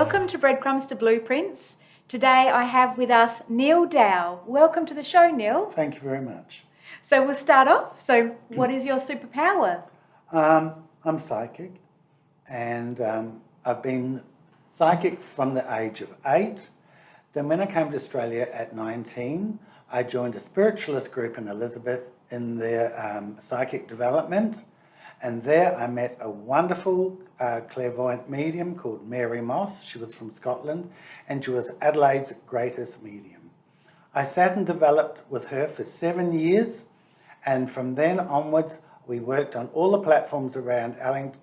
Welcome to Breadcrumbs to Blueprints. Today I have with us Neil.dowell. Welcome to the show, Neil. Thank you very much. So we'll start off. So what is your superpower? I'm psychic, and I've been psychic from the age of 8. Then when I came to Australia at 19, I joined a spiritualist group in Elizabeth in their psychic development. And there I met a wonderful clairvoyant medium called Mary Moss. She was from Scotland, and she was Adelaide's greatest medium. I sat and developed with her for 7 years, and from then onwards, we worked on all the platforms around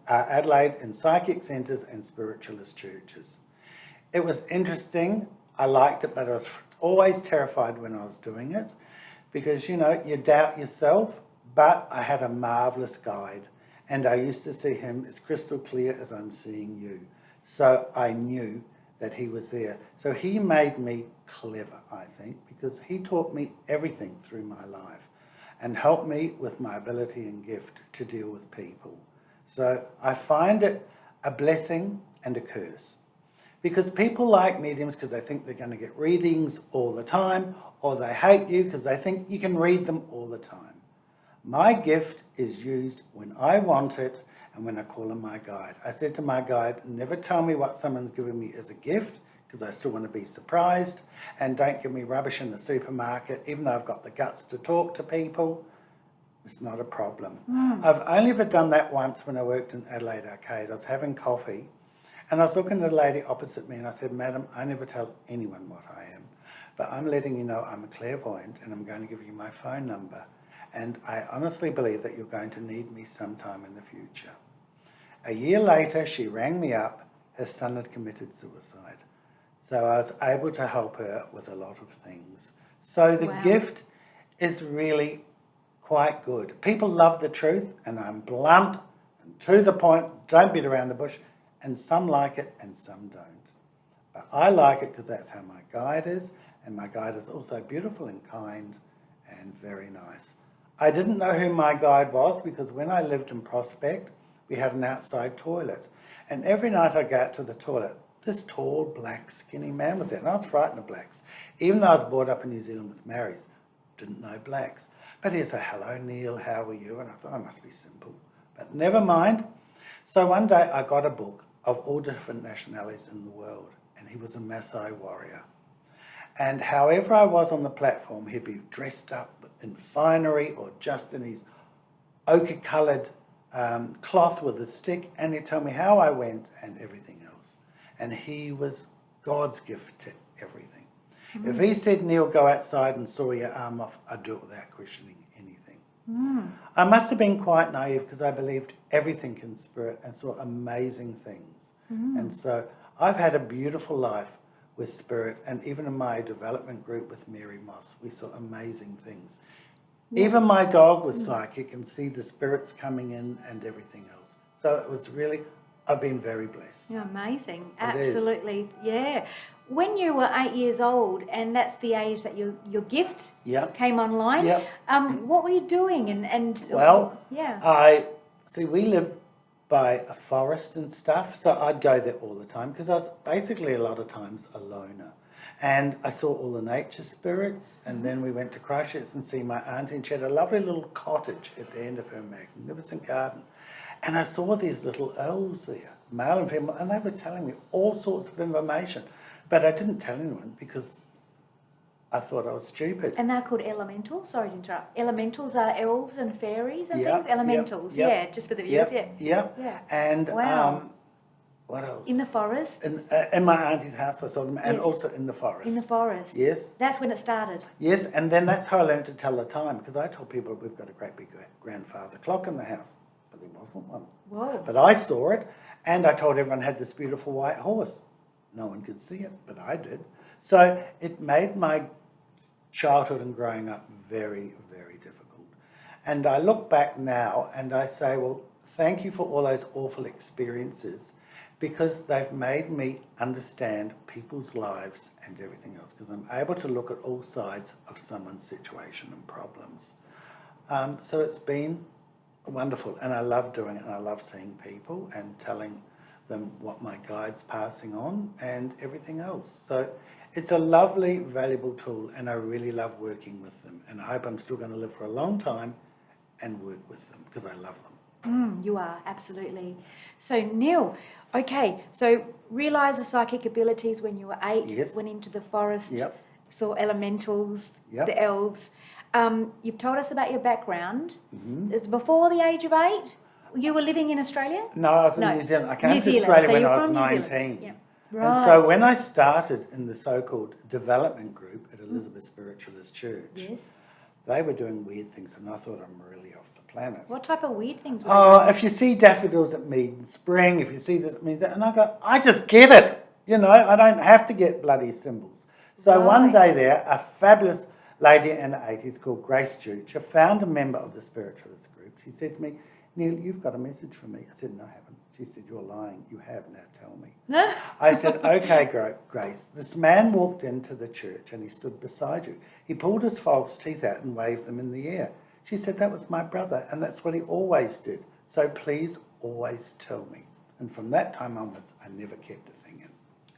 Adelaide in psychic centres and spiritualist churches. It was interesting. I liked it, but I was always terrified when I was doing it because, you know, you doubt yourself, but I had a marvellous guide. And I used to see him as crystal clear as I'm seeing you. So I knew that he was there. So he made me clever, I think, because he taught me everything through my life and helped me with my ability and gift to deal with people. So I find it a blessing and a curse. Because people like mediums because they think they're going to get readings all the time, or they hate you because they think you can read them all the time. My gift is used when I want it and when I call him my guide. I said to my guide, never tell me what someone's given me as a gift because I still want to be surprised, and don't give me rubbish in the supermarket even though I've got the guts to talk to people. It's not a problem. I've only ever done that once when I worked in Adelaide Arcade. I was having coffee and I was looking at a lady opposite me and I said, Madam, I never tell anyone what I am, but I'm letting you know I'm a clairvoyant and I'm going to give you my phone number. And I honestly believe that you're going to need me sometime in the future. A year later, she rang me up. Her son had committed suicide. So I was able to help her with a lot of things. So the gift is really quite good. People love the truth, and I'm blunt and to the point, don't beat around the bush, and some like it and some don't. But I like it because that's how my guide is, and my guide is also beautiful and kind and very nice. I didn't know who my guide was because when I lived in Prospect, we had an outside toilet. And every night I'd go out to the toilet, this tall, black, skinny man was there. And I was frightened of blacks. Even though I was brought up in New Zealand with Maoris, didn't know blacks. But he'd say, hello, Neil, how are you? And I thought, I must be simple. But never mind. So one day I got a book of all different nationalities in the world. And he was a Maasai warrior. And however I was on the platform, he'd be dressed up in finery or just in his ochre-coloured cloth with a stick, and he'd tell me how I went and everything else. And he was God's gift to everything. If he said, Neil, go outside and saw your arm off, I'd do it without questioning anything. I must have been quite naive because I believed everything in spirit and saw amazing things. And so I've had a beautiful life with spirit, and even in my development group with Mary Moss, we saw amazing things. Even my dog was psychic and see the spirits coming in and everything else. So it was really, I've been very blessed. Yeah, amazing. Absolutely. Yeah. When you were 8 years old, and that's the age that your gift came online, what were you doing? We lived by a forest and stuff, so I'd go there all the time because I was basically a lot of times a loner. And I saw all the nature spirits, and then we went to Christchurch and see my auntie, and she had a lovely little cottage at the end of her magnificent garden. And I saw these little elves there, male and female, and they were telling me all sorts of information. But I didn't tell anyone because I thought I was stupid. And they're called elementals? Sorry to interrupt. Elementals are elves and fairies and things? Elementals, just for the viewers, And what else? In the forest? In my auntie's house I saw them, and also in the forest. In the forest? Yes. That's when it started? Yes, and then that's how I learned to tell the time, because I told people we've got a great big grandfather clock in the house, but there wasn't one. Whoa. But I saw it, and I told everyone had this beautiful white horse. No one could see it, but I did. So it made my childhood and growing up very, very difficult. And I look back now and I say, well, thank you for all those awful experiences, because they've made me understand people's lives and everything else, because I'm able to look at all sides of someone's situation and problems. So it's been wonderful, and I love doing it, and I love seeing people and telling than what my guide's passing on and everything else. So it's a lovely, valuable tool, and I really love working with them. And I hope I'm still going to live for a long time and work with them because I love them. You are, absolutely. So, Neil, okay, so realise the psychic abilities when you were 8, Yes. went into the forest, Yep. saw elementals, Yep. the elves. You've told us about your background. Mm-hmm. It's before the age of 8? You were living in Australia? No, I was in New Zealand. I came New to Zealand. Australia So when you're I was from New 19. Zealand. Yep. Right. And so when I started in the so-called development group at Elizabeth Spiritualist Church, Yes. they were doing weird things, and I thought I'm really off the planet. What type of weird things were Oh, if you see daffodils, it means spring. If you see this, it means that. And I go, I just get it. You know, I don't have to get bloody symbols. So one day there, a fabulous lady in the 80s called Grace Jucha found a member of the spiritualist group. She said to me, Neil, you've got a message for me. I said, no, I haven't. She said, you're lying. You have. Now tell me. I said, okay, Grace. This man walked into the church and he stood beside you. He pulled his false teeth out and waved them in the air. She said, that was my brother, and that's what he always did. So please always tell me. And from that time onwards, I never kept a thing in.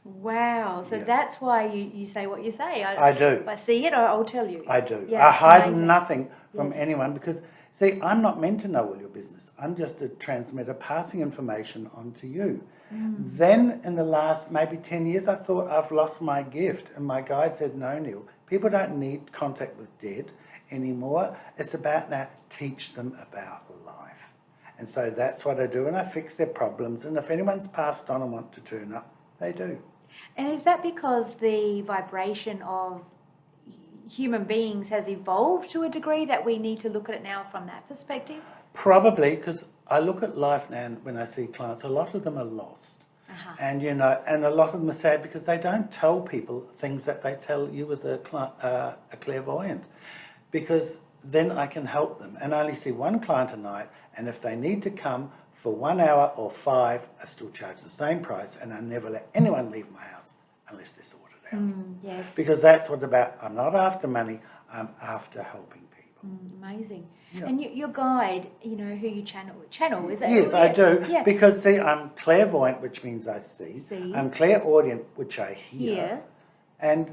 Wow. So that's why you say what you say. I do. If I see it, I'll tell you. I do. Yeah, I hide amazing. nothing from anyone because, see, I'm not meant to know all your business. I'm just a transmitter passing information on to you. Then in the last maybe 10 years, I thought I've lost my gift. And my guide said, no, Neil, people don't need contact with dead anymore. It's about now teach them about life. And so that's what I do. And I fix their problems. And if anyone's passed on and want to turn up, they do. And is that because the vibration of human beings has evolved to a degree that we need to look at it now from that perspective? Probably, because I look at life now and when I see clients, a lot of them are lost. And, you know, and a lot of them are sad because they don't tell people things that they tell you as a clairvoyant. Because then I can help them. And I only see one client a night, and if they need to come for 1 hour or 5, I still charge the same price, and I never let anyone leave my house unless they're sorted out. Yes. Because that's what it's about. I'm not after money, I'm after helping people. Amazing. Yeah. And your guide, you know, who you channel, is that? Yes, I do. Yeah. Because, see, I'm clairvoyant, which means I see. I'm clairaudient, which I hear. And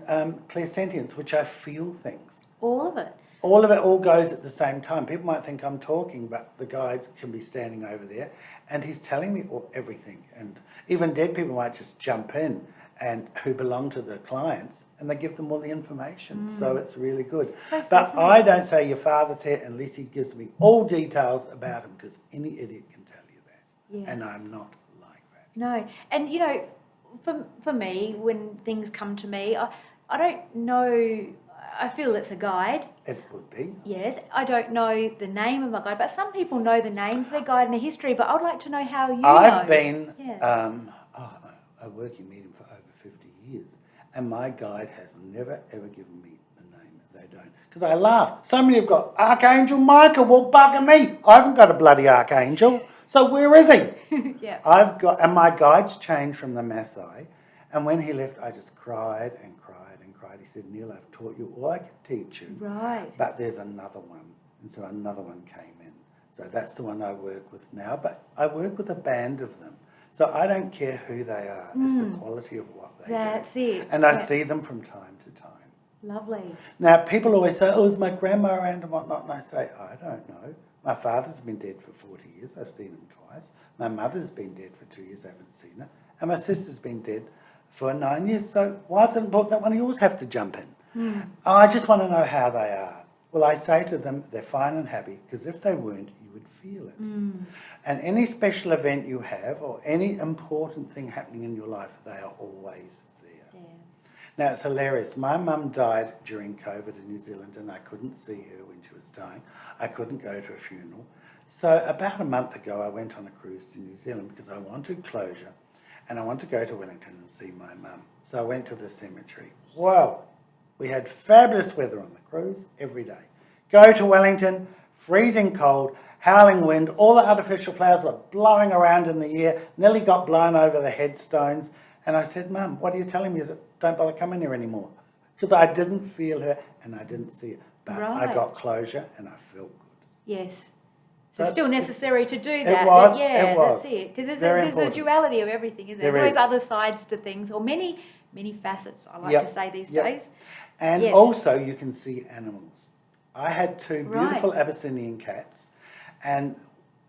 clairsentience, which I feel things. All of it. All of it all goes at the same time. People might think I'm talking, but the guide can be standing over there and he's telling me everything. And even dead people might just jump in and who belong to the clients and they give them all the information. So it's really good. So but I don't say your father's here unless he gives me all details about him because any idiot can tell you that. Yeah. And I'm not like that. No. And, you know, for me, when things come to me, I don't know... I feel it's a guide. It would be. Yes. I don't know the name of my guide, but some people know the names of their guide and their history, but I'd like to know how you know. I've been a working medium for over 50 years, and my guide has never, ever given me the name. They don't. Because I laugh. So many have got, Archangel Michael will bugger me. I haven't got a bloody Archangel. So where is he? Yeah. And my guide's changed from the MAASI, and when he left, I just cried and cried. He said, Neil, I've taught you all I can teach you. Right. But there's another one. And so another one came in. So that's the one I work with now. But I work with a band of them. So I don't care who they are. It's the quality of what they do. That's it. And I see them from time to time. Lovely. Now, people always say, oh, is my grandma around and whatnot? And I say, I don't know. My father's been dead for 40 years. I've seen him twice. My mother's been dead for 2 years. I haven't seen her. And my sister's been dead for 9 years, so why is it important that one of yours have to jump in? I just want to know how they are. Well, I say to them, they're fine and happy, because if they weren't, you would feel it. And any special event you have, or any important thing happening in your life, they are always there. Yeah. Now, it's hilarious. My mum died during COVID in New Zealand, and I couldn't see her when she was dying. I couldn't go to a funeral. So about a month ago, I went on a cruise to New Zealand, because I wanted closure. And I want to go to Wellington and see my mum. So I went to the cemetery. Wow, we had fabulous weather on the cruise every day. Go to Wellington, freezing cold, howling wind, all the artificial flowers were blowing around in the air, nearly got blown over the headstones. And I said, Mum, what are you telling me? Is it don't bother coming here anymore? Because I didn't feel her and I didn't see her. But I got closure and I felt good. Yes. So it's still necessary to do that. It was. But yeah, it was. that's it. Because Very there's a duality of everything, isn't there? There There's always is. other sides to things, or many facets, I like to say these days. And Yes. also you can see animals. I had two beautiful Right. Abyssinian cats, and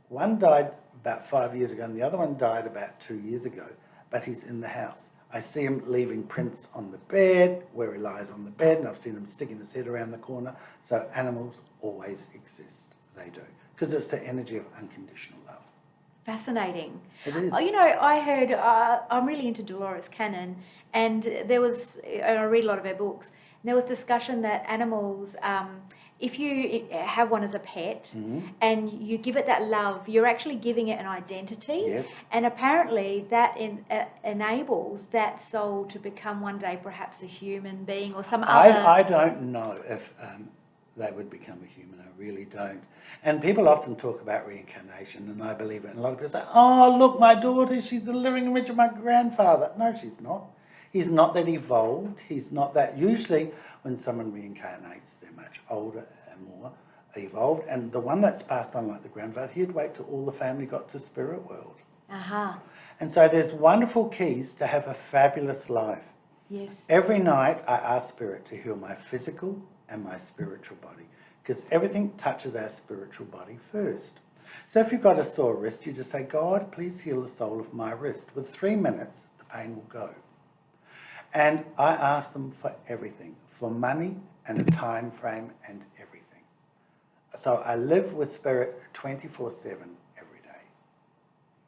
one died about 5 years ago and the other one died about 2 years ago, but he's in the house. I see him leaving prints on the bed, where he lies on the bed, and I've seen him sticking his head around the corner. So animals always exist. They do. Because it's the energy of unconditional love. Fascinating. It is. You know, I heard, I'm really into Dolores Cannon, and there was, and I read a lot of her books, and there was discussion that animals, if you have one as a pet and you give it that love, you're actually giving it an identity. Yes. And apparently that enables that soul to become one day perhaps a human being or some other... I don't know if they would become a human. I really don't. And people often talk about reincarnation, and I believe it. And a lot of people say, oh, look, my daughter, she's the living image of my grandfather. No, she's not. He's not that evolved. He's not that. Usually when someone reincarnates, they're much older and more evolved. And the one that's passed on, like the grandfather, he'd wait till all the family got to spirit world. And so there's wonderful keys to have a fabulous life. Yes. Every night I ask Spirit to heal my physical and my spiritual body, because everything touches our spiritual body first. So if you've got a sore wrist, you just say, God, please heal the sole of my wrist. With 3 minutes, the pain will go. And I ask them for everything, for money and a time frame and everything. So I live with Spirit 24/7 every day.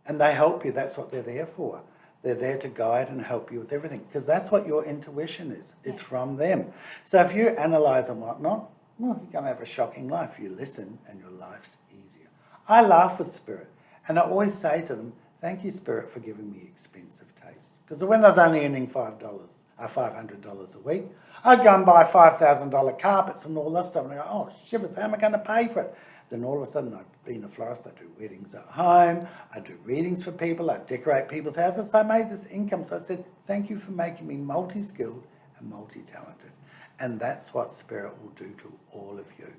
And they help you. That's what they're there for. They're there to guide and help you with everything, because that's what your intuition is. It's from them. So if you analyse and whatnot, well, you're going to have a shocking life. You listen and your life's easier. I laugh with Spirit, and I always say to them, thank you, Spirit, for giving me expensive taste. Because when I was only earning $500 a week, I'd go and buy $5,000 carpets and all that stuff, and I go, oh, shivers, how am I going to pay for it? Then all of a sudden, I'd been a florist, I do weddings at home, I do readings for people, I decorate people's houses. So I made this income. So I said, thank you for making me multi-skilled and multi-talented. And that's what Spirit will do to all of you.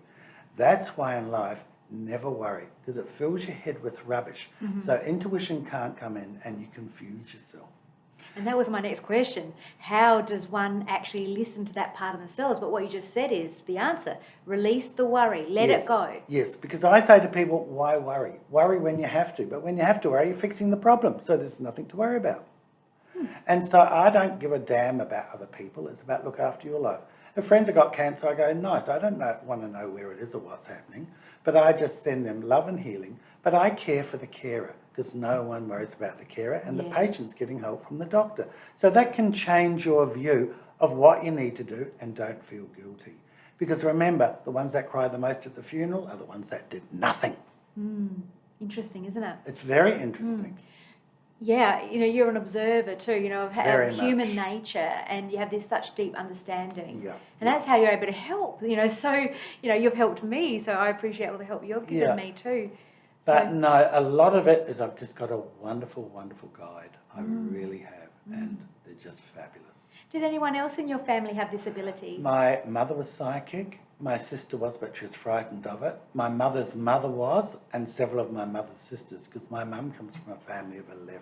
That's why in life, never worry, because it fills your head with rubbish. So intuition can't come in and you confuse yourself. And that was my next question. How does one actually listen to that part of themselves? But what you just said is the answer. Release the worry. Let it go. Yes, because I say to people, why worry? Worry when you have to. But when you have to worry, you're fixing the problem. So there's nothing to worry about. And so I don't give a damn about other people. It's about look after your life. If friends have got cancer, I go, nice. I don't want to know where it is or what's happening. But I just send them love and healing. But I care for the carer, because no one worries about the carer, and the patient's getting help from the doctor. So that can change your view of what you need to do, and don't feel guilty. Because remember, the ones that cry the most at the funeral are the ones that did nothing. Interesting, isn't it? It's very interesting. Yeah, you know, you're an observer too, you know, of human much. nature, and you have this such deep understanding. Yeah. And that's how you're able to help, you know. So, you know, you've helped me, so I appreciate all the help you've given me too. But no, a lot of it is I've just got a wonderful, wonderful guide. I really have, and they're just fabulous. Did anyone else in your family have this ability? My mother was psychic. My sister was, but she was frightened of it. My mother's mother was, and several of my mother's sisters, because my mum comes from a family of 11.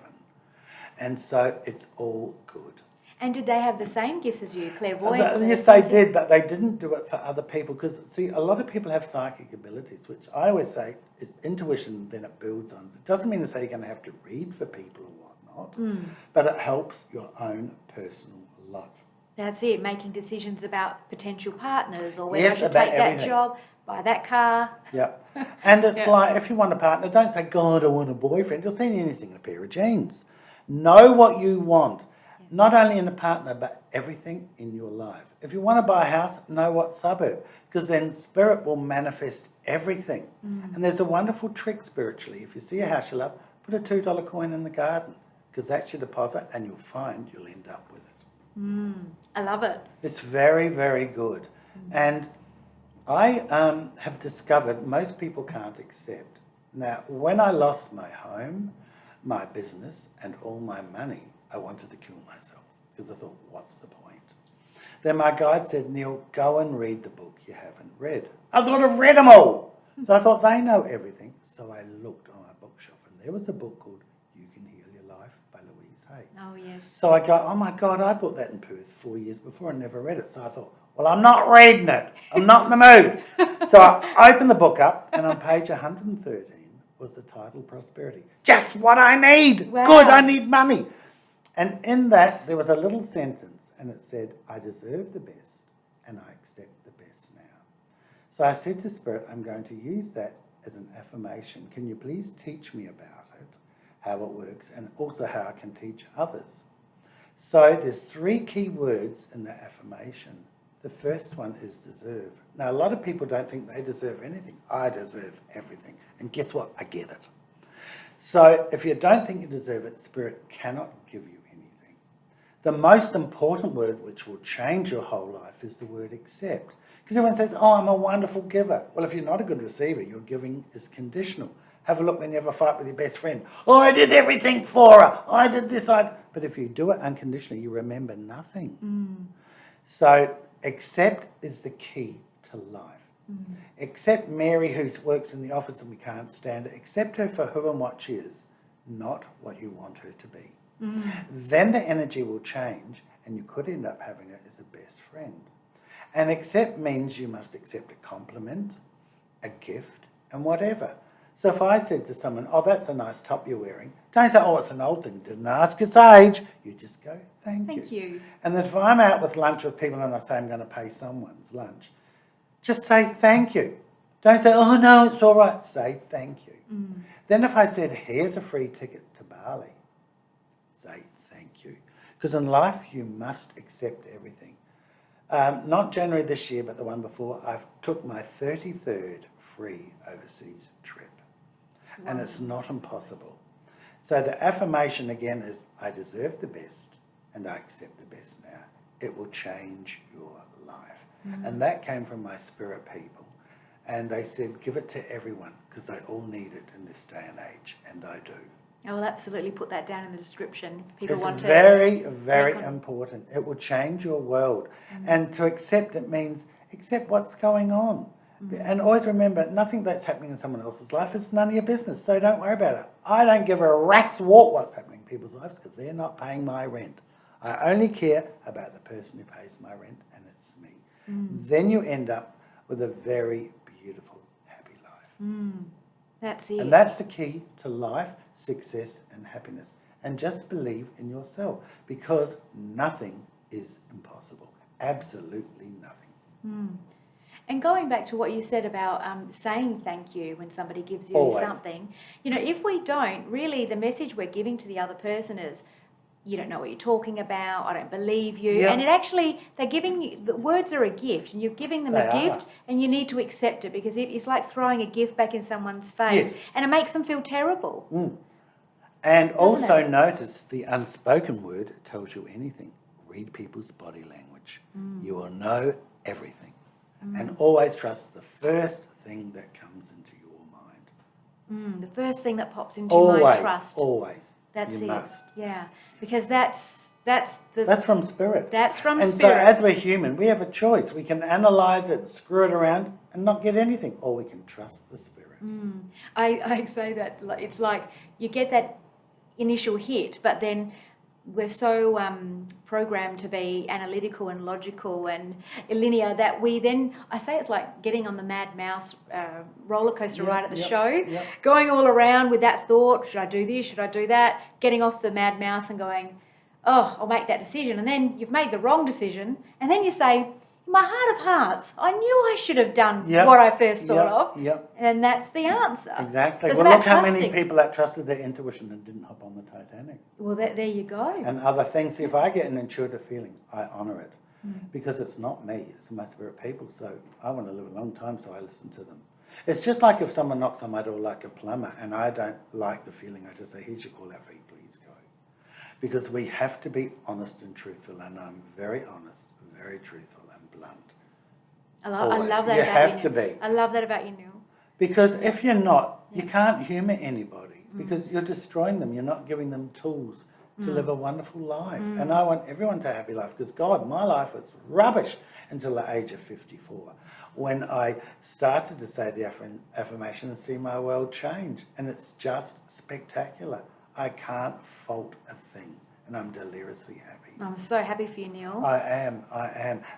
And so it's all good. And did they have the same gifts as you, clairvoyant? Yes, they did, but they didn't do it for other people. Because, see, a lot of people have psychic abilities, which I always say is intuition, then it builds on. It doesn't mean to say you're going to have to read for people or whatnot, but it helps your own personal life. That's it, making decisions about potential partners, or whether I should about take that job, buy that car. Yeah. And it's like, if you want a partner, don't say, God, I want a boyfriend. You'll see anything in a pair of jeans. Know what you want. Not only in a partner, but everything in your life. If you want to buy a house, know what suburb, because then Spirit will manifest everything. And there's a wonderful trick spiritually. If you see a house you love, put a $2 coin in the garden, because that's your deposit, and you'll find you'll end up with it. I love it. It's very, very good. And I have discovered most people can't accept. Now, when I lost my home, my business, and all my money, I wanted to kill myself, because I thought, what's the point? Then my guide said, Neil, go and read the book you haven't read. I thought I've read them all. So I thought, they know everything. So I looked on my bookshelf, and there was a book called You Can Heal Your Life by Louise Hay. Oh, yes. So I go, oh my God, I bought that in Perth 4 years before and never read it. So I thought, well, I'm not reading it. I'm not in the mood. So I opened the book up, and on page 113 was the title Prosperity. Just what I need. Wow. Good, I need money. And in that, there was a little sentence, and it said, I deserve the best, and I accept the best now. So I said to Spirit, I'm going to use that as an affirmation. Can you please teach me about it, how it works, and also how I can teach others? So there's 3 key words in the affirmation. The first one is deserve. Now, a lot of people don't think they deserve anything. I deserve everything. And guess what? I get it. So if you don't think you deserve it, Spirit cannot give you anything. The most important word, which will change your whole life, is the word accept. Because everyone says, oh, I'm a wonderful giver. Well, if you're not a good receiver, your giving is conditional. Have a look when you have a fight with your best friend. Oh, I did everything for her. I did this. But if you do it unconditionally, you remember nothing. So accept is the key to life. Accept Mary, who works in the office and we can't stand her. Accept her for who and what she is, not what you want her to be. Then the energy will change, and you could end up having her as a best friend. And accept means you must accept a compliment, a gift, and whatever. So if I said to someone, oh, that's a nice top you're wearing, don't say, oh, it's an old thing. Didn't ask its age. You just go, thank you. And then if I'm out with lunch with people and I say I'm going to pay someone's lunch, just say thank you. Don't say, oh, no, it's all right. Say thank you. Then if I said, here's a free ticket to Bali, say thank you. Because in life, you must accept everything. Not January this year, but the one before, I took my 33rd free overseas trip. Wow. And it's not impossible. So the affirmation again is, I deserve the best and I accept the best now. It will change your life. And that came from my spirit people. And they said, give it to everyone because they all need it in this day and age. And I do. I will absolutely put that down in the description. People it's want to very, very important. It will change your world. And to accept it means accept what's going on. And always remember, nothing that's happening in someone else's life is none of your business, so don't worry about it. I don't give a rat's wart what's happening in people's lives because they're not paying my rent. I only care about the person who pays my rent, and it's me. Then you end up with a very beautiful, happy life. That's it. And that's the key to life, success, and happiness. And just believe in yourself because nothing is impossible. Absolutely nothing. And going back to what you said about saying thank you when somebody gives you something, you know, if we don't, really the message we're giving to the other person is, you don't know what you're talking about, I don't believe you. Yep. And it actually, they're giving you, the words are a gift, and you're giving them a gift, and you need to accept it because it's like throwing a gift back in someone's face, and it makes them feel terrible. And also notice the unspoken word tells you anything. Read people's body language. You will know everything. And always trust the first thing that comes into your mind. The first thing that pops into your mind, trust. Always. That's you it. Must. Yeah, because that's from spirit. That's from and spirit. And so as we're human, we have a choice. We can analyse it and screw it around and not get anything, or we can trust the spirit. I say that it's like you get that initial hit, but then we're so programmed to be analytical and logical and linear that we then, I say it's like getting on the Mad Mouse roller coaster ride at the show, going all around with that thought, should I do this, should I do that, getting off the Mad Mouse and going, oh, I'll make that decision. And then you've made the wrong decision. And then you say, in my heart of hearts, I knew I should have done what I first thought of. And that's the answer. Exactly. So well, look how many people that trusted their intuition and didn't hop on the Titanic. Well, there you go. And other things. If I get an intuitive feeling, I honour it. Because it's not me, it's my spirit people. So I want to live a long time, so I listen to them. It's just like if someone knocks on my door like a plumber and I don't like the feeling, I just say, here's your call out fee, please go. Because we have to be honest and truthful, and I'm very honest, very truthful. Blunt. I love that you about have you. to be. I love that about you, Neil. Because if you're not, you can't humour anybody because you're destroying them. You're not giving them tools to live a wonderful life. And I want everyone to have a happy life, because God, my life was rubbish until the age of 54, when I started to say the affirmation and see my world change. And it's just spectacular. I can't fault a thing, and I'm deliriously happy. I'm so happy for you, Neil. I am.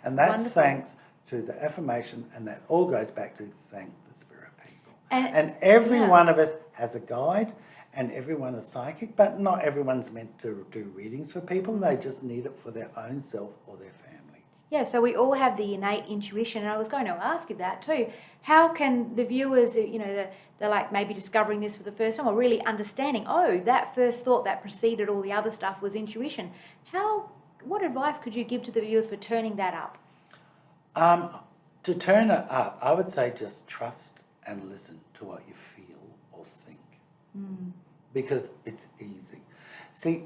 And that's Wonderful. thanks to the affirmation, and that all goes back to thank the spirit people. And every one of us has a guide, and everyone is psychic, but not everyone's meant to do readings for people. They just need it for their own self or their family. Yeah, so we all have the innate intuition, and I was going to ask you that too. How can the viewers, they're like maybe discovering this for the first time, or really understanding, that first thought that preceded all the other stuff was intuition. What advice could you give to the viewers for turning that up? To turn it up, I would say just trust and listen to what you feel or think. Because it's easy. See,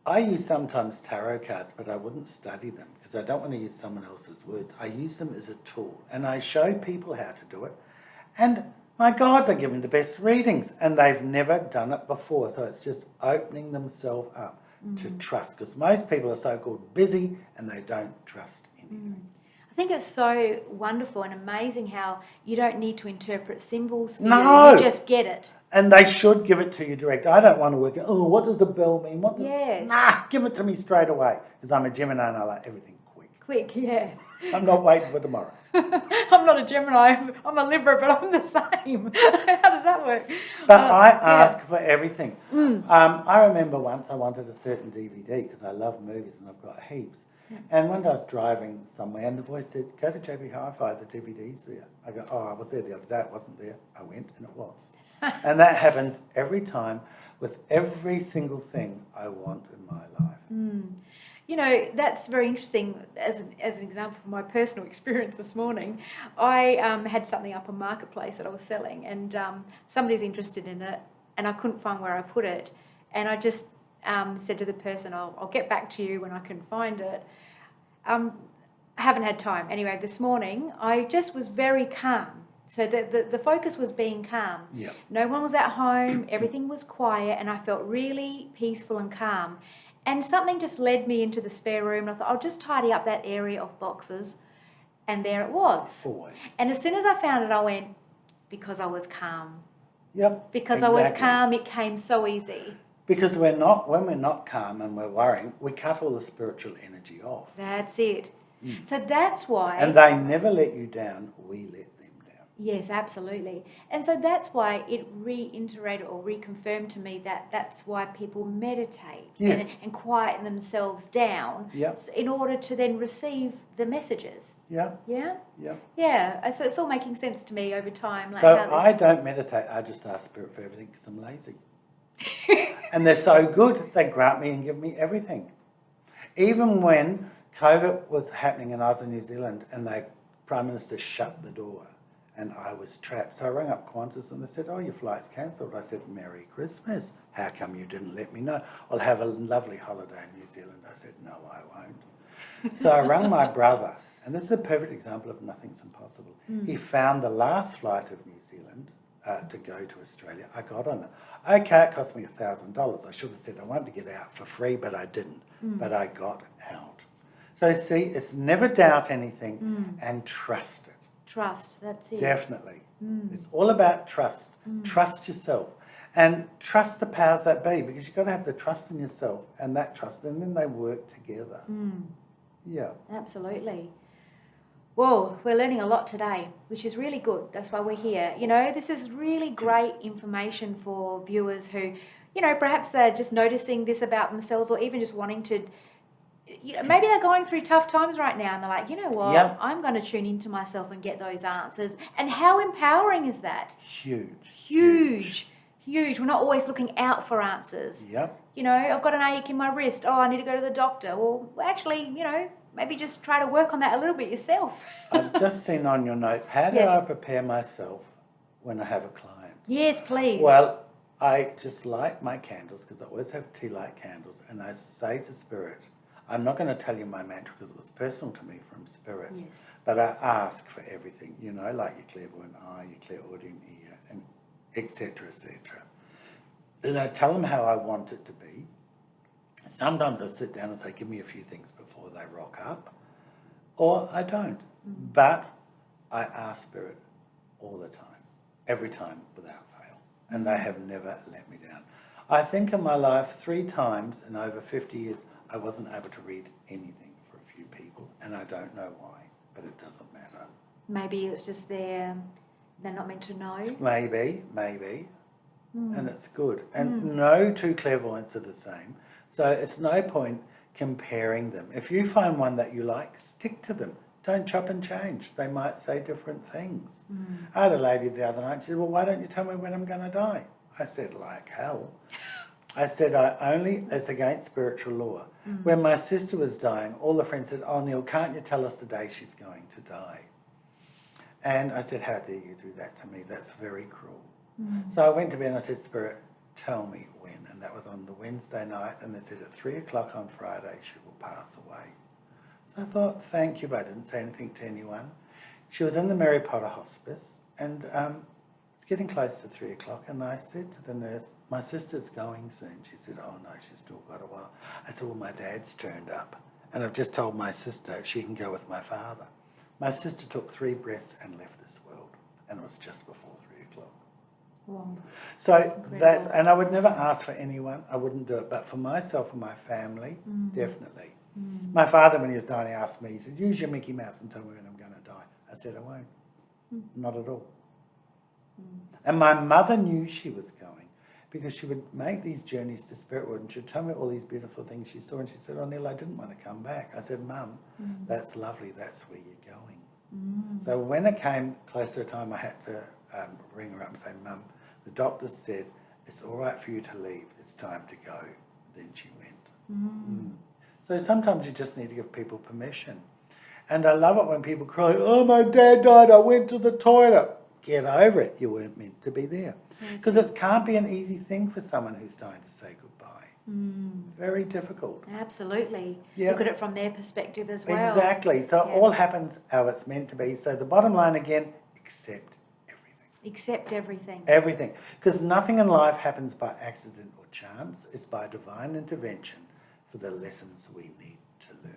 I use sometimes tarot cards, but I wouldn't study them because I don't want to use someone else's words. I use them as a tool, and I show people how to do it. And my God, they're giving the best readings, and they've never done it before. So it's just opening themselves up to trust, because most people are so-called busy and they don't trust anything. I think it's so wonderful and amazing how you don't need to interpret symbols for No. you just get it. And they should give it to you direct. I don't want to work out, what does the bell mean? Yes. Nah, give it to me straight away, because I'm a Gemini and I like everything quick. Quick, yeah. I'm not waiting for tomorrow. I'm not a Gemini, I'm a Libra, but I'm the same. How does that work? But I ask for everything. I remember once I wanted a certain DVD, because I love movies and I've got heaps. And one day I was driving somewhere and the voice said, go to JB Hi-Fi, the DVD's there. I go, I was there the other day, it wasn't there. I went and it was. And that happens every time with every single thing I want in my life. That's very interesting. As an example from my personal experience this morning, I had something up on Marketplace that I was selling, and somebody's interested in it, and I couldn't find where I put it. And I just said to the person, I'll get back to you when I can find it. I haven't had time. Anyway, this morning, I just was very calm. So the focus was being calm. Yep. No one was at home. Everything was quiet, and I felt really peaceful and calm. And something just led me into the spare room. And I thought, I'll just tidy up that area of boxes. And there it was. Always. And as soon as I found it, I went, because I was calm. Yep. Because I was calm, it came so easy. Because when we're not calm and we're worrying, we cut all the spiritual energy off. That's it. So that's why... And they never let you down, we let them down. Yes, absolutely. And so that's why it reiterated or reconfirmed to me that that's why people meditate and quieten themselves down in order to then receive the messages. Yeah. Yeah? Yeah. Yeah. So it's all making sense to me over time. So I don't meditate, I just ask Spirit for everything because I'm lazy. And they're so good, they grant me and give me everything. Even when COVID was happening and I was in New Zealand and the Prime Minister shut the door and I was trapped. So I rang up Qantas and they said, your flight's cancelled. I said, Merry Christmas. How come you didn't let me know? I'll have a lovely holiday in New Zealand. I said, no, I won't. So I rang my brother, and this is a perfect example of nothing's impossible. He found the last flight of New Zealand to go to Australia. I got on it. Okay, it cost me $1,000. I should have said I wanted to get out for free, but I didn't. But I got out. So see, it's never doubt anything and trust it. Trust, that's it. Definitely. It's all about trust. Trust yourself. And trust the powers that be, because you've got to have the trust in yourself and that trust, and then they work together. Yeah. Absolutely. Well, we're learning a lot today, which is really good. That's why we're here. This is really great information for viewers who, perhaps they're just noticing this about themselves, or even just wanting to, maybe they're going through tough times right now and they're like, what, I'm going to tune into myself and get those answers. And how empowering is that? Huge. We're not always looking out for answers. Yep. I've got an ache in my wrist. I need to go to the doctor. Well, actually, maybe just try to work on that a little bit yourself. I've just seen on your notes, how do I prepare myself when I have a client? Yes, please. Well, I just light my candles, because I always have tea light candles, and I say to Spirit, I'm not going to tell you my mantra because it was personal to me from Spirit, but I ask for everything, like your clairvoyant eye, your clairaudient ear, and et cetera, et cetera. And I tell them how I want it to be, Sometimes I sit down and say, give me a few things before they rock up, or I don't. But I ask Spirit all the time, every time without fail, and they have never let me down. I think in my life 3 times in over 50 years, I wasn't able to read anything for a few people, and I don't know why, but it doesn't matter. Maybe it's just they're not meant to know. Maybe. And it's good. And no 2 clairvoyants are the same. So it's no point comparing them. If you find one that you like, stick to them. Don't chop and change. They might say different things. I had a lady the other night, she said, well, why don't you tell me when I'm going to die? I said, like hell. I said, it's against spiritual law. When my sister was dying, all the friends said, oh, Neil, can't you tell us the day she's going to die? And I said, how dare you do that to me? That's very cruel. So I went to bed and I said, Spirit, tell me when. And that was on the Wednesday night. And they said at 3 o'clock on Friday, she will pass away. So I thought, thank you, but I didn't say anything to anyone. She was in the Mary Potter Hospice, and it's getting close to 3 o'clock, and I said to the nurse, my sister's going soon. She said, oh no, she's still got a while. I said, well, my dad's turned up, and I've just told my sister she can go with my father. My sister took 3 breaths and left this world, and it was just before 3 o'clock. Wow. So that's, and I would never ask for anyone, I wouldn't do it, but for myself and my family, definitely. My father, when he was dying, he asked me, he said, use your Mickey Mouse and tell me when I'm going to die. I said, I won't. Not at all. And my mother knew she was going, because she would make these journeys to Spirit World and she'd tell me all these beautiful things she saw, and she said, oh, Neil, I didn't want to come back. I said, Mum, that's lovely, that's where you're going. So when it came close to a time, I had to ring her up and say, Mum, the doctor said, it's all right for you to leave, it's time to go. Then she went. So sometimes you just need to give people permission. And I love it when people cry, oh, my dad died, I went to the toilet. Get over it, you weren't meant to be there. Because it can't be an easy thing for someone who's dying to say goodbye. Very difficult. Absolutely. Yep. Look at it from their perspective as well. Exactly. So it all happens how it's meant to be. So the bottom line again, accept everything. Accept everything. Everything. Because nothing in life happens by accident or chance. It's by divine intervention for the lessons we need to learn.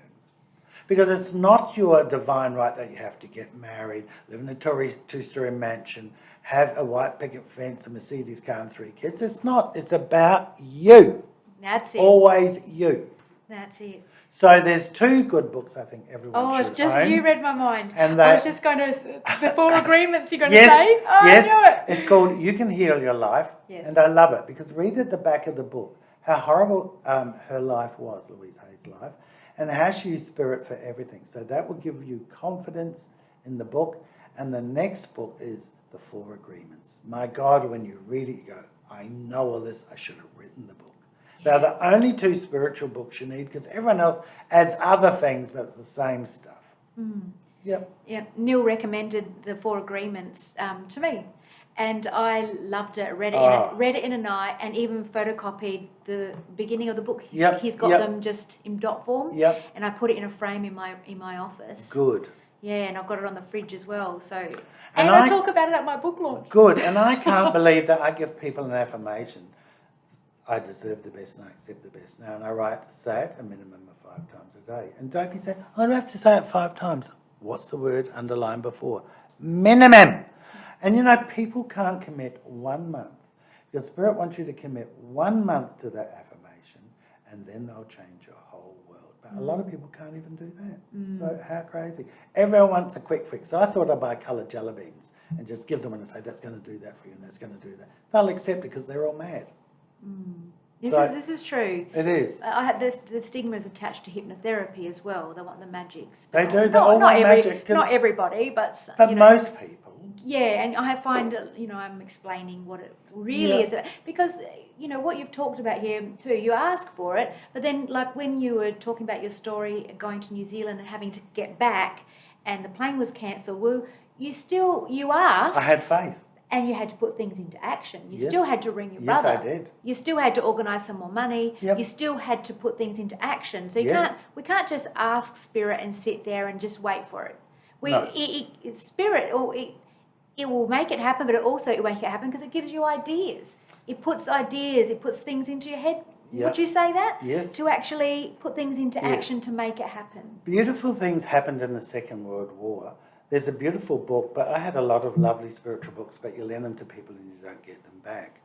Because it's not your divine right that you have to get married, live in a 2-story mansion, have a white picket fence, a Mercedes car and 3 kids. It's not. It's about you. That's it. Always you. That's it. So there's 2 good books I think everyone should it's just own. you read my mind. And I was just going to, the 4 agreements you're going to yes, say. Oh, yes. I knew it. It's called You Can Heal Your Life. Yes. And I love it because read at the back of the book how horrible her life was, Louise Hay's life, and how she used Spirit for everything. So that will give you confidence in the book. And the next book is The 4 Agreements. My God, when you read it, you go, I know all this, I should have written the book. They're the only 2 spiritual books you need because everyone else adds other things, but it's the same stuff. Yep. Yeah, Neil recommended the 4 Agreements to me, and I loved it. Read it in a night, and even photocopied the beginning of the book. He's got them just in dot form. Yep. And I put it in a frame in my office. Good. Yeah, and I've got it on the fridge as well. So, And I talk about it at my book launch. Good, and I can't believe that I give people an affirmation. I deserve the best and I accept the best now. And I say it a minimum of 5 times a day. And don't be saying, I don't have to say it 5 times. What's the word underlined before? Minimum. And you know, people can't commit 1 month. Your Spirit wants you to commit 1 month to that affirmation, and then they'll change your whole world. But a lot of people can't even do that. So how crazy. Everyone wants a quick fix. So I thought I'd buy coloured jelly beans and just give them one and say, that's going to do that for you and that's going to do that. They'll accept it because they're all mad. This is true. It is. I had the stigma is attached to hypnotherapy as well. They want the magics. They do. They all want magic. Not everybody, but most people. Yeah, and I find I'm explaining what it really is, because what you've talked about here too. You ask for it, but then like when you were talking about your story going to New Zealand and having to get back, and the plane was cancelled. Well, you asked. I had faith. And you had to put things into action. You Yes. still had to ring your brother. Yes, I did. You still had to organise some more money. Yep. You still had to put things into action. So we can't just ask Spirit and sit there and just wait for it. Spirit, it will make it happen, but it will make it happen because it gives you ideas. It puts things into your head. Would you say that? Yes. To actually put things into Yes. action to make it happen. Beautiful things happened in the Second World War. There's a beautiful book, but I had a lot of lovely spiritual books, but you lend them to people and you don't get them back.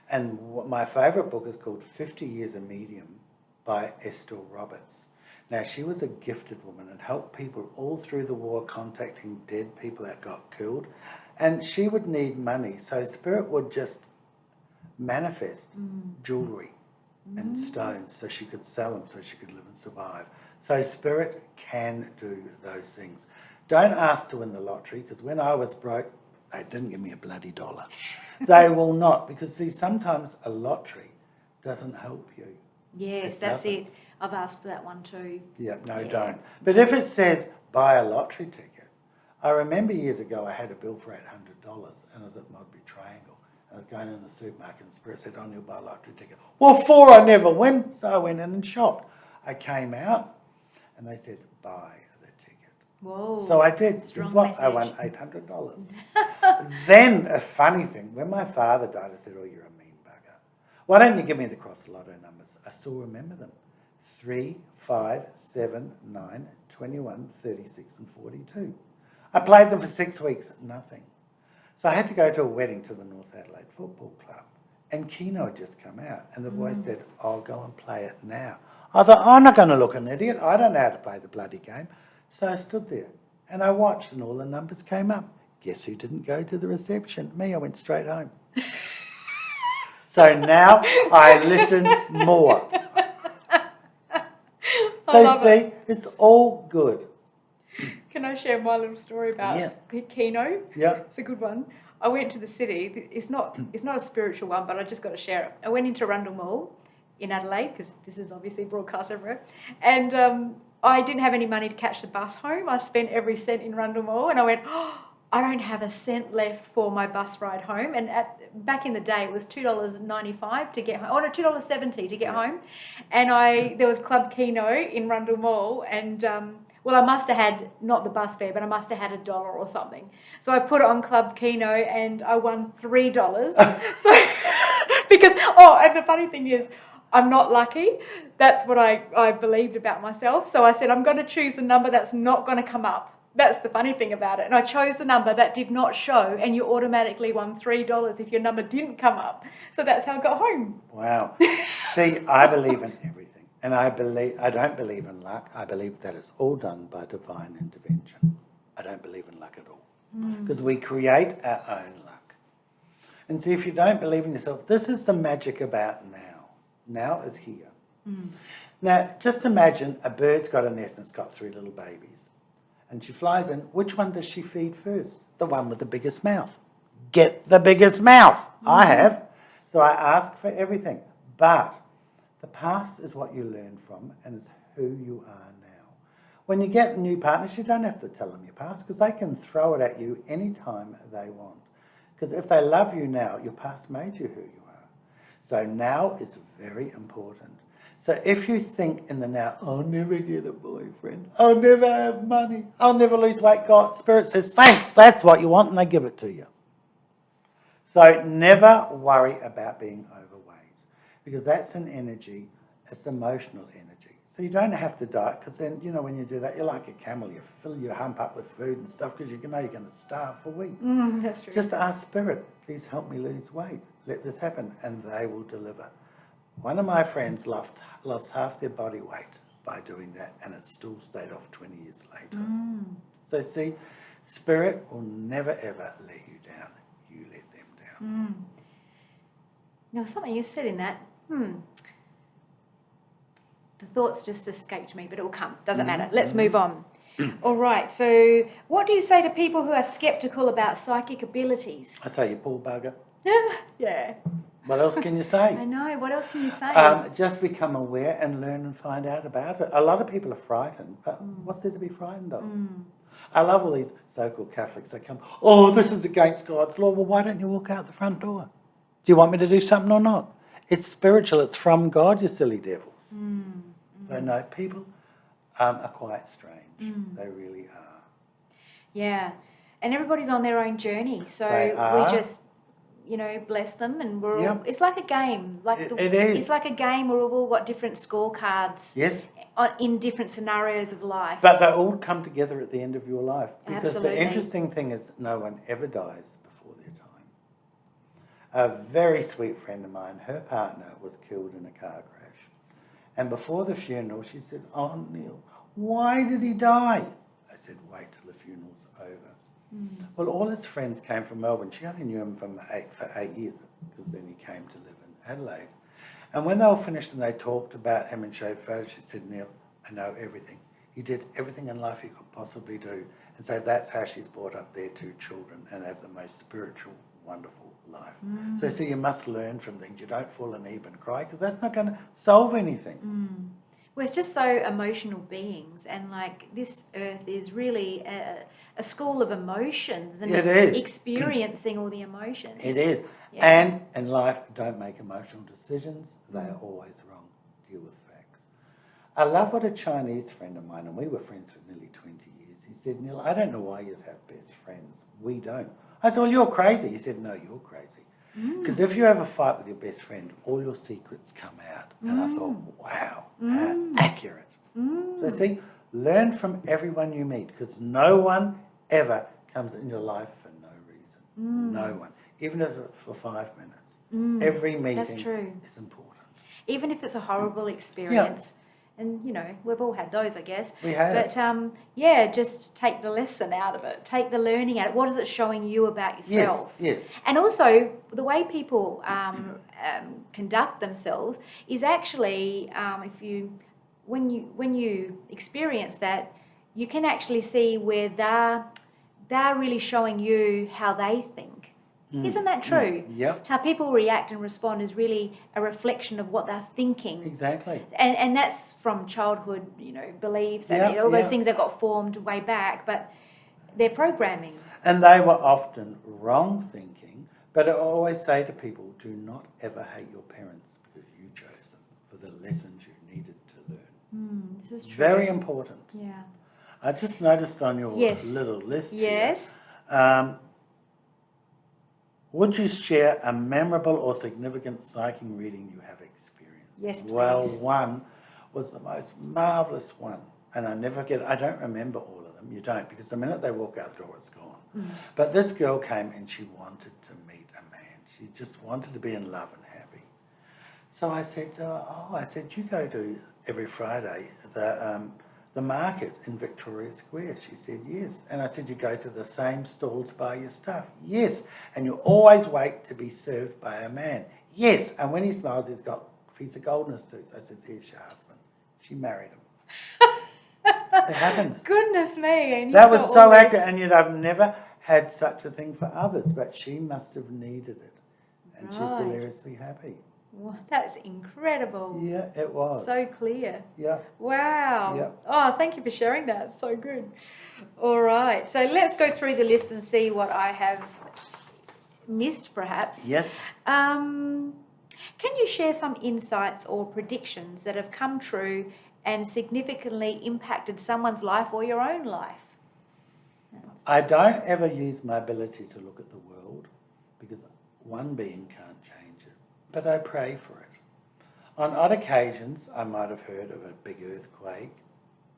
And my favourite book is called 50 Years a Medium by Estelle Roberts. Now, she was a gifted woman and helped people all through the war, contacting dead people that got killed. And she would need money, so Spirit would just manifest jewellery and stones so she could sell them, so she could live and survive. So Spirit can do those things. Don't ask to win the lottery, because when I was broke, they didn't give me a bloody dollar. They will not, because see, sometimes a lottery doesn't help you. Yes, that's it. I've asked for that one too. Yeah, don't. But if it says buy a lottery ticket, I remember years ago I had a bill for $800 and I was at Modbury Triangle. I was going in the supermarket and Spirit said, "Oh, you'll buy a lottery ticket." Well, 4 I never win. So I went in and shopped. I came out and they said, "Buy the ticket." Whoa. So I did. Strong Guess what? message. I won $800. Then a funny thing, when my father died, I said, "Oh, you're a mean bugger. Why don't you give me the cross lotto numbers?" I still remember them. 3, 5, 7, 9, 21, 36 and 42. I played them for 6 weeks, nothing. So I had to go to a wedding to the North Adelaide Football Club, and Keno had just come out, and the voice said, "I'll go and play it now." I thought, I'm not going to look an idiot. I don't know how to play the bloody game. So I stood there, and I watched, and all the numbers came up. Guess who didn't go to the reception? Me, I went straight home. So now I listen more. So see, it's all good. Can I share my little story about Keno? Yeah. It's a good one. I went to the city. It's not a spiritual one, but I just got to share it. I went into Rundle Mall in Adelaide, because this is obviously broadcast everywhere, and I didn't have any money to catch the bus home. I spent every cent in Rundle Mall, and I went, I don't have a cent left for my bus ride home. And back in the day, it was $2.95 to get home. Oh no, $2.70 to get home. And there was Club Keno in Rundle Mall, and well, I must have had not the bus fare, but I must have had $1 or something. So I put it on Club Keno, and I won $3. So because and the funny thing is, I'm not lucky. That's what I believed about myself. So I said, I'm going to choose the number that's not going to come up. That's the funny thing about it. And I chose the number that did not show, and you automatically won $3 if your number didn't come up. So that's how I got home. Wow. See, I believe in everything. And I don't believe in luck. I believe that it's all done by divine intervention. I don't believe in luck at all. Because we create our own luck. And see, if you don't believe in yourself, this is the magic about now. Now is here. Now, just imagine a bird's got a nest and it's got 3 little babies. And she flies in. Which one does she feed first? The one with the biggest mouth. Get the biggest mouth. I have. So I ask for everything. But the past is what you learn from, and it's who you are now. When you get new partners, you don't have to tell them your past, because they can throw it at you anytime they want. Because if they love you now, your past made you who you are. So now is very important. So if you think in the now, I'll never get a boyfriend, I'll never have money, I'll never lose weight, God, Spirit says, thanks, that's what you want, and they give it to you. So never worry about being overweight, because that's an energy, it's emotional energy. So you don't have to diet, because then, you know, when you do that, you're like a camel, you fill your hump up with food and stuff, because you know you're going to starve for weeks. That's true. Just ask Spirit, please help me lose weight, let this happen, and they will deliver. One of my friends lost half their body weight by doing that, and it still stayed off 20 years later. So see, Spirit will never ever let you down. You let them down. Now, something you said in that, the thoughts just escaped me, but it will come. Doesn't matter. Let's move on. All right. So what do you say to people who are sceptical about psychic abilities? I say, you poor bugger. Yeah. What else can you say? I know. What else can you say? Just become aware and learn and find out about it. A lot of people are frightened, but what's there to be frightened of? I love all these so-called Catholics that come, oh, this is against God's law. Well, why don't you walk out the front door? Do you want me to do something or not? It's spiritual. It's from God, you silly devils. So no, people are quite strange. They really are. Yeah. And everybody's on their own journey. So They are. we just bless them, and we're all, Yep. it's like a game. It is. It's like a game where we've all got different scorecards. Yes. In different scenarios of life. But they all come together at the end of your life. Because Absolutely. the interesting thing is no one ever dies before their time. A very sweet friend of mine, her partner was killed in a car crash. And before the funeral, she said, "Oh, Neil, why did he die?" I said, "Wait till the funeral's over." Well, all his friends came from Melbourne. She only knew him for 8 years, because then he came to live in Adelaide. And when they were finished and they talked about him and showed photos, she said, "Neil, I know everything. He did everything in life he could possibly do." And so that's how she's brought up their 2 children, and they have the most spiritual, wonderful life. So you must learn from things. You don't fall in heap and cry, because that's not going to solve anything. We're just so emotional beings, and like this earth is really a school of emotions, and It is. experiencing all the emotions. It is. Yeah. And in life, don't make emotional decisions. They are always wrong. Deal with facts. I love what a Chinese friend of mine, and we were friends for nearly 20 years, he said, "Neil, I don't know why you have best friends. We don't." I said, "Well, you're crazy." He said, "No, you're crazy. Because if you have a fight with your best friend, all your secrets come out." And I thought, wow, how accurate. So see, learn from everyone you meet, because no one ever comes in your life for no reason. No one. Even if it's for 5 minutes. Every meeting That's true. is important. Even if it's a horrible experience. And, we've all had those, I guess. We have. But, just take the lesson out of it. Take the learning out of it. What is it showing you about yourself? Yes. And also, the way people conduct themselves is actually, when you experience that, you can actually see where they're really showing you how they think. Isn't that true? Yep. How people react and respond is really a reflection of what they're thinking. Exactly. And that's from childhood, beliefs and all those things that got formed way back, but they're programming. And they were often wrong thinking, but I always say to people, do not ever hate your parents, because you chose them for the lessons you needed to learn. This is true. Very important. Yeah. I just noticed on your little list Yes. here, would you share a memorable or significant psychic reading you have experienced? Yes, please. Well, one was the most marvellous one, and I don't remember all of them. You don't, because the minute they walk out the door, it's gone. But this girl came and she wanted to meet a man. She just wanted to be in love and happy. So I said, you go to every Friday the market in Victoria Square. She said, yes. And I said, you go to the same stall to buy your stuff? Yes. And you always wait to be served by a man? Yes. And when he smiles, he's got a piece of gold in his tooth. I said, there's your husband. She married him. It happened. Goodness me. And That was so accurate. And yet I've never had such a thing for others, but she must have needed it. And she's deliriously happy. Wow, that's incredible. Yeah, it was. So clear. Yeah. Wow. Yeah. Oh, thank you for sharing that. It's so good. All right. So let's go through the list and see what I have missed, perhaps. Yes. Can you share some insights or predictions that have come true and significantly impacted someone's life or your own life? I don't ever use my ability to look at the world, because one being can't change it. But I pray for it. On odd occasions, I might have heard of a big earthquake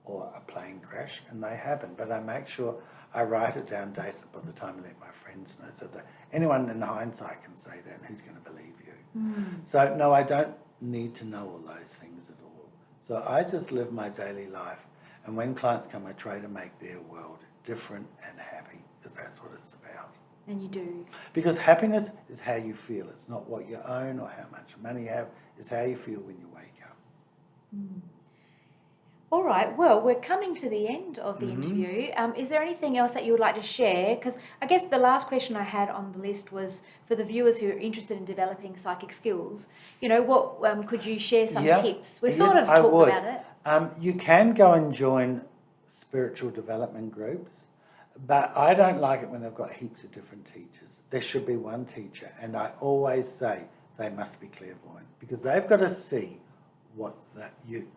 or a plane crash, and they happen. But I make sure I write it down, date it, by the time I let my friends know, so that anyone in hindsight can say that, and who's going to believe you? So, no, I don't need to know all those things at all. So I just live my daily life, and when clients come, I try to make their world different and happy, because that's what it's about. And you do. Because happiness is how you feel. It's not what you own or how much money you have. It's how you feel when you wake up. All right. Well, we're coming to the end of the interview. Is there anything else that you would like to share? Because I guess the last question I had on the list was for the viewers who are interested in developing psychic skills. What could you share some tips? We've sort of talked about it. You can go and join spiritual development groups. But I don't like it when they've got heaps of different teachers. There should be one teacher. And I always say they must be clairvoyant, because they've got to see you've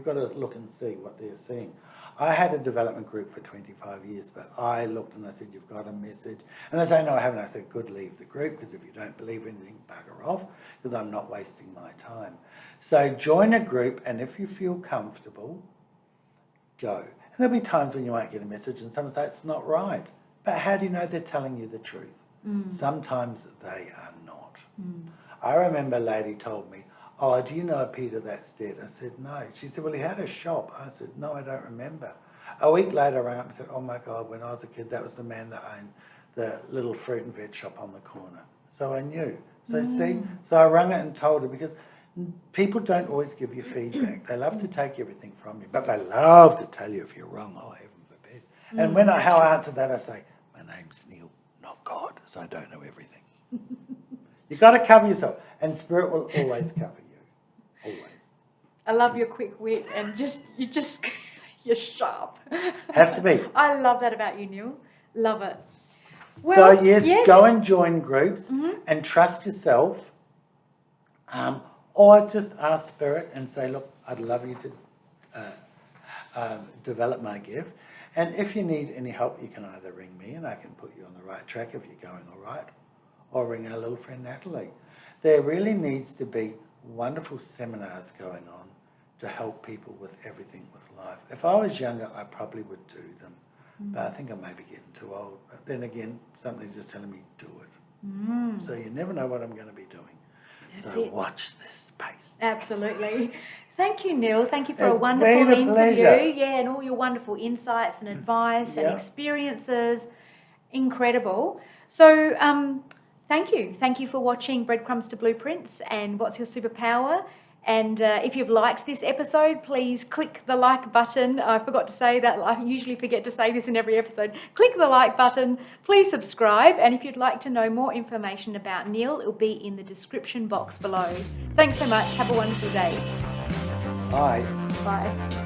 got to look and see what they're seeing. I had a development group for 25 years, but I looked and I said, you've got a message. And they say, no, I haven't. I said, good, leave the group, because if you don't believe anything, bugger off, because I'm not wasting my time. So join a group, and if you feel comfortable, go. And there'll be times when you might get a message and someone say, it's not right. But how do you know they're telling you the truth? Sometimes they are not. I remember a lady told me, oh, do you know a Peter that's dead? I said, no. She said, well, he had a shop. I said, no, I don't remember. A week later, I rang up and said, oh my God, when I was a kid, that was the man that owned the little fruit and veg shop on the corner. So I knew. So see, so I rang it and told her, because people don't always give you feedback. They love to take everything from you, but they love to tell you if you're wrong, oh, heaven forbid. And how I answer that, I say, my name's Neil, not God, so I don't know everything. You've got to cover yourself, and Spirit will always cover you, always. I love your quick wit, and you're sharp. Have to be. I love that about you, Neil. Love it. Well, so yes, go and join groups and trust yourself, or just ask Spirit and say, look, I'd love you to develop my gift. And if you need any help, you can either ring me and I can put you on the right track if you're going all right, or ring our little friend Natalie. There really needs to be wonderful seminars going on to help people with everything with life. If I was younger, I probably would do them. But I think I may be getting too old. But then again, something's just telling me, do it. So you never know what I'm going to be doing. That's it. Watch this space. Absolutely. Thank you, Neil. Thank you for a wonderful interview. Pleasure. Yeah, and all your wonderful insights and advice and experiences. Incredible. So thank you. Thank you for watching Breadcrumbs to Blueprints and What's Your Superpower. And if you've liked this episode, please click the like button. I forgot to say that. I usually forget to say this in every episode. Click the like button. Please subscribe. And if you'd like to know more information about Neil, it'll be in the description box below. Thanks so much. Have a wonderful day. Bye. Bye.